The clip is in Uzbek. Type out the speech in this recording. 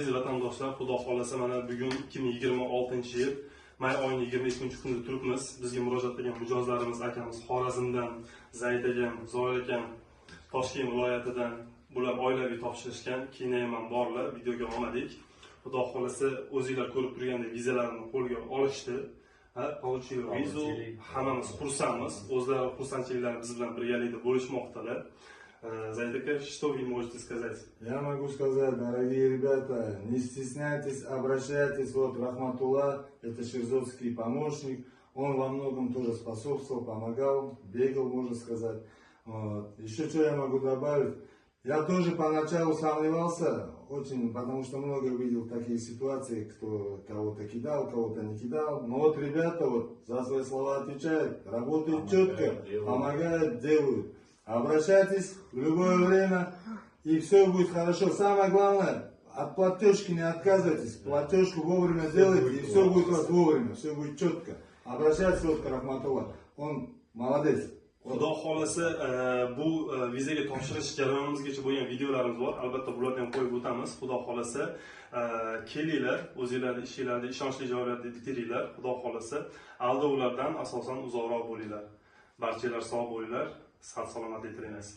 Aziz vatandoshlar, xudo xolasa mana bugun 2026-yil may oyining 22-kunida turibmiz. Bizga murojaat qilgan mijozlarimiz akamiz Xorazmdan, Zayd akam, Zoir akam Toshkent viloyatidan bular oilaviy topshirishgan. Keyin ham borlar, videoga olmadik. Xudo xolasa o'zingizlar ko'rib turgandek vizalarni qo'lga olishdi. Получили визу, hammamiz xursandmiz. O'zlari xursandchiliklarini biz bilan birgalikda bo'lishmoqdalar. Зайдака, что вы можете сказать? Я могу сказать, дорогие ребята, не стесняйтесь, обращайтесь. Вот Рахматулла, это шерзовский помощник, он во многом тоже способствовал, помогал, бегал, можно сказать. Вот. Еще что я могу добавить? Я тоже поначалу сомневался очень, потому что много видел такие ситуации, кто кого-то кидал, кого-то не кидал. Но вот ребята вот за свои слова отвечают, работают четко, помогают, делают. Обращайтесь в любое время, и все будет хорошо. Самое главное, от платежки не отказывайтесь. Платежку вовремя делайте, и все будет у вас вовремя, все будет четко. Обращайтесь вот к Рахматулла, он молодец. Xudo xolasa bu vizaga topshirish jarayonimizgacha bo'lgan videolarimiz bor. Albatta bularni ham qo'yib o'tamiz. Xudo xolasa kelinglar, o'zingizlarning ishinglarda ishonchli joylarda bitiringlar. Xudo xolasa aldovlardan asosan uzoqroq bo'linglar. Barchalar sog' bo'linglar, sihat salomatlik tilaymiz.